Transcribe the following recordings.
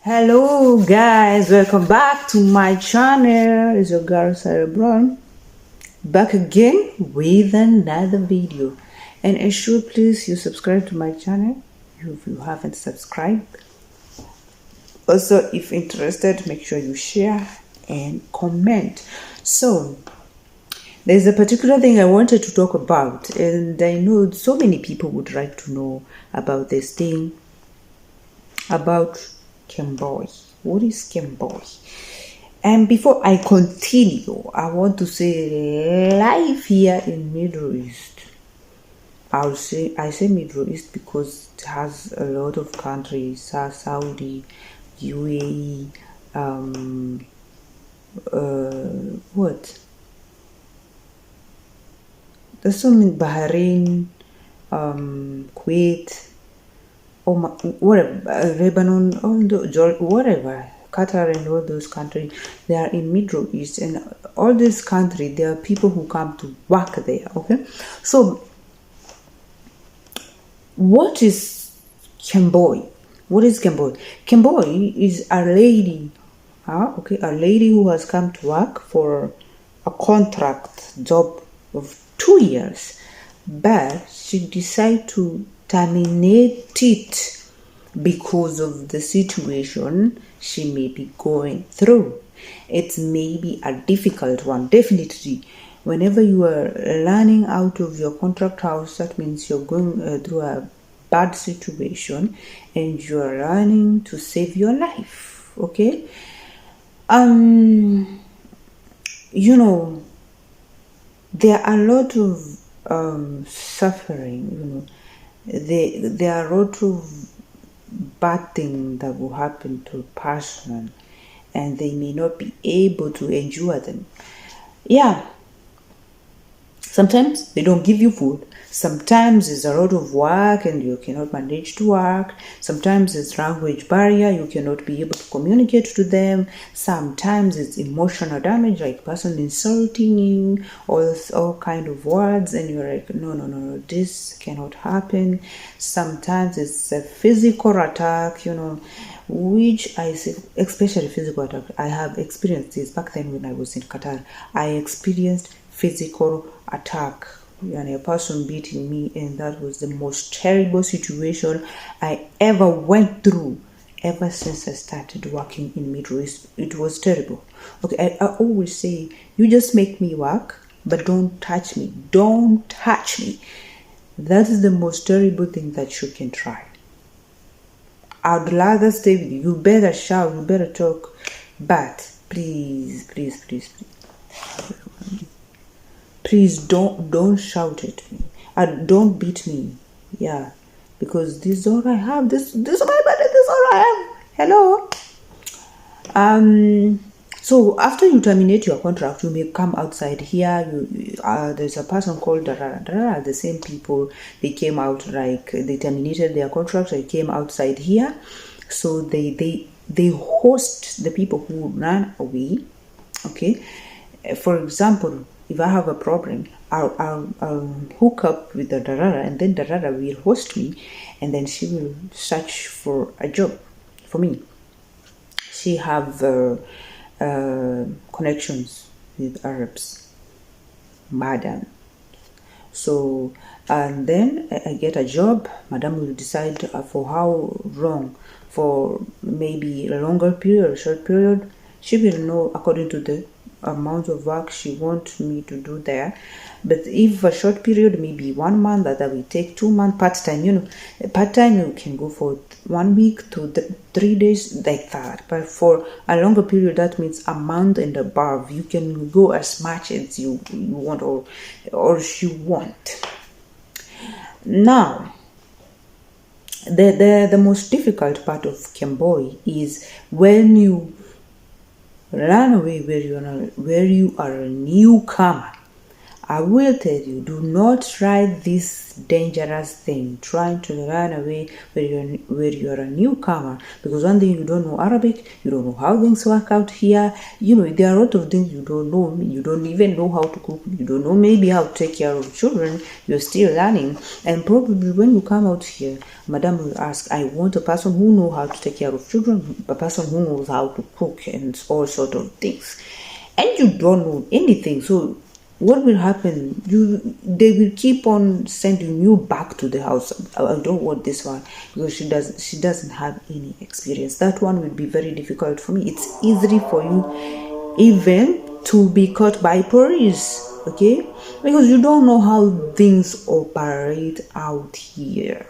Hello guys, welcome back to my channel. It's your girl Sarah Brown, back again with another video. And ensure please you subscribe to my channel if you haven't subscribed. Also, if interested, make sure you share and comment. So there's a particular thing I wanted to talk about, and I know so many people would like to know about this thing about Kemboi. What is Kemboi? And before I continue, I want to say life here in Middle East. I say Middle East because it has a lot of countries: Saudi, UAE, what? There's so many: Bahrain, Kuwait, whatever, Lebanon, whatever, Qatar and all those countries, they are in Middle East, and all these countries, there are people who come to work there. Okay, so what is Kemboi? What is Kemboi? Kemboi is a lady, a lady who has come to work for a contract job of 2 years, but she decided to terminate it because of the situation she may be going through. It may be a difficult one, definitely. Whenever you are learning out of your contract house, that means you're going through a bad situation and you are learning to save your life. Okay, you know, there are a lot of suffering. There are a lot of bad things that will happen to a person, and they may not be able to endure them. Yeah, sometimes they don't give you food. Sometimes it's a lot of work and you cannot manage to work. Sometimes it's language barrier, you cannot be able to communicate to them. Sometimes it's emotional damage, like person insulting you, all kind of words, and you're like, no, this cannot happen. Sometimes it's a physical attack, which I say, especially physical attack. I have experienced this back then when I was in Qatar. I experienced physical attack and a person beating me, and that was the most terrible situation I ever went through ever since I started working in Middle East. It was terrible. Okay, I always say, you just make me work, but don't touch me. Don't touch me. That is the most terrible thing that you can try. I'd rather stay with you. You better shout, you better talk, but please, please don't shout at me. Don't beat me. Yeah, because this is all I have. This is my body. This is all I have. Hello. So after you terminate your contract, you may come outside here. There's a person called Darara. The same people, they came out, like they terminated their contract. They came outside here, so they host the people who ran away. Okay, for example, if I have a problem, I'll hook up with the Darara, and then Darara will host me, and then she will search for a job for me. She have connections with Arabs, madam. So, and then I get a job. Madam will decide for how long, for maybe a longer period or short period. She will know according to the amount of work she wants me to do there. But if a short period, maybe 1 month, that will take 2 months. Part-time, part-time you can go for 1 week to 3 days, like that. But for a longer period, that means a month and above, you can go as much as you want or you want. Now, the most difficult part of Kemboi is when you run away, where you are a newcomer. I will tell you, do not try this dangerous thing, trying to run away where you're a newcomer. Because one thing, you don't know Arabic, you don't know how things work out here. There are a lot of things you don't know. You don't even know how to cook. You don't know maybe how to take care of children. You're still learning. And probably when you come out here, Madam will ask, I want a person who knows how to take care of children, a person who knows how to cook and all sort of things. And you don't know anything. So what will happen? They will keep on sending you back to the house. I don't want this one because she doesn't have any experience. That one will be very difficult for me. It's easy for you even to be caught by police, okay? Because you don't know how things operate out here.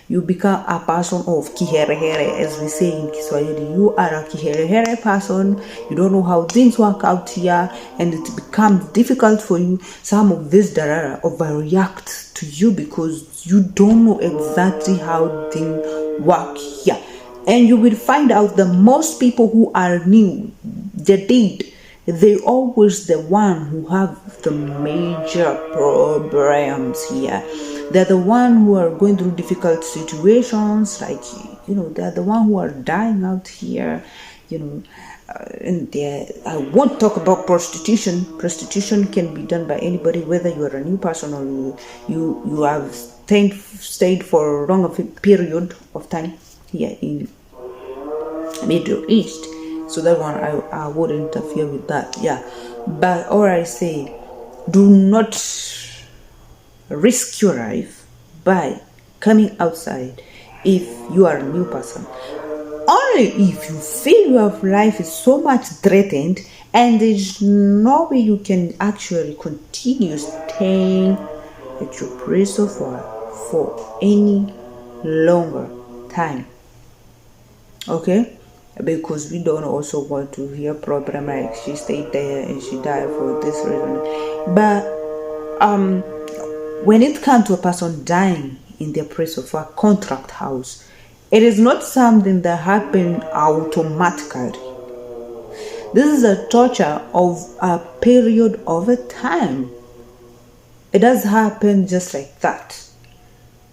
You become a person of kiherehere, as we say in Kiswahili. You are a kiherehere person. You don't know how things work out here, and it becomes difficult for you. Some of this darara overreact to you because you don't know exactly how things work here. And you will find out that most people who are new, they always the one who have the major problems here. They're the one who are going through difficult situations, like, they're the one who are dying out here, and I won't talk about prostitution. Prostitution can be done by anybody, whether you are a new person or you have stayed for a longer period of time here in Middle East. So that one, I wouldn't interfere with that. Yeah. But all I say, do not risk your life by coming outside if you are a new person. Only if you feel your life is so much threatened and there's no way you can actually continue staying at your place of work for any longer time. Okay? Because we don't also want to hear problem like she stayed there and she died for this reason. But when it comes to a person dying in their place of work, contract house, it is not something that happens automatically. This is a torture of a period of a time. It does happen just like that.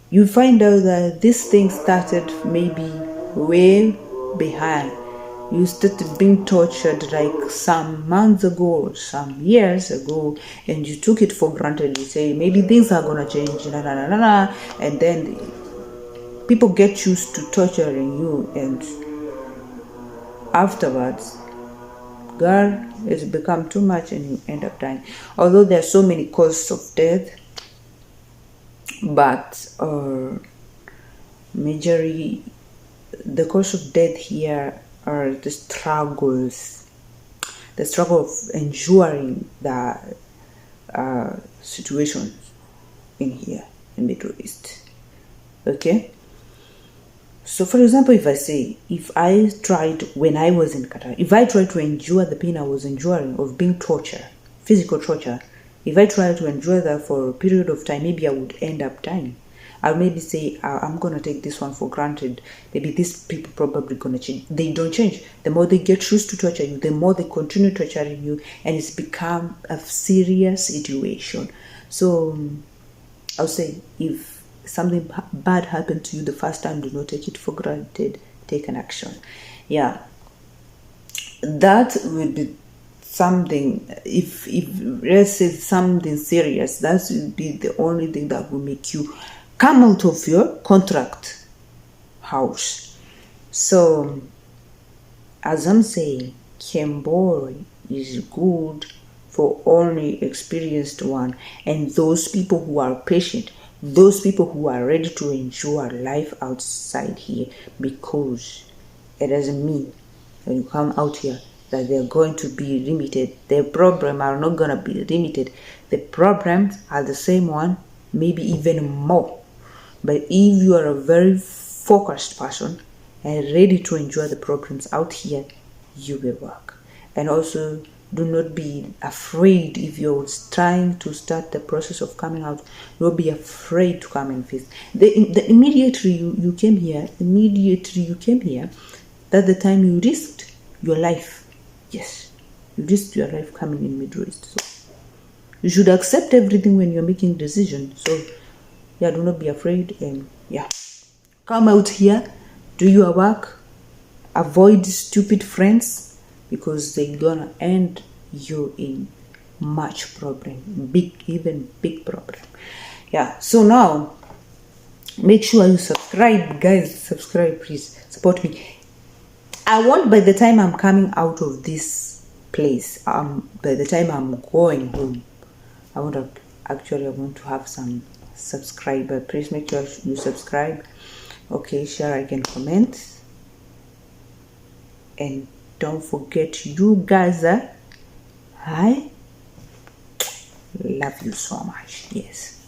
You find out that this thing started maybe way behind. You started being tortured like some months ago or some years ago, and you took it for granted. You say maybe things are gonna change, and then people get used to torturing you, and afterwards, girl, it's become too much, and you end up dying. Although there are so many causes of death, but majorly the cause of death here are the struggle of enduring the situation in here in Middle East. Okay? So for example, if I tried when I was in Qatar, if I tried to endure the pain I was enduring of being tortured, physical torture, if I tried to endure that for a period of time, maybe I would end up dying. I'll maybe say, I'm going to take this one for granted. Maybe these people probably going to change. They don't change. The more they get used to torture you, the more they continue torturing you, and it's become a serious situation. So I'll say, if something bad happened to you the first time, do not take it for granted. Take an action. Yeah. That would be something, if let's say something serious, that would be the only thing that will make you come out of your contract house. So, as I'm saying, Kemboi is good for only experienced one, and those people who are patient, those people who are ready to endure life outside here, because it doesn't mean when you come out here that they're going to be limited. Their problems are not going to be limited. The problems are the same one, maybe even more. But if you are a very focused person and ready to enjoy the problems out here, you will work. And also, do not be afraid if you're trying to start the process of coming out. Don't be afraid to come and face. Immediately you came here, that's the time you risked your life. Yes, you risked your life coming in Middle East. So You should accept everything when you're making decisions. So yeah, do not be afraid, and yeah, come out here, do your work, avoid stupid friends, because they're gonna end you in much problem, even big problem. Yeah, so now make sure you subscribe, guys. Subscribe, please support me. I want, by the time I'm coming out of this place, by the time I'm going home, I want to have some subscriber. Please make sure you subscribe. Okay, share, I can comment, and don't forget, you guys, I love you so much. Yes.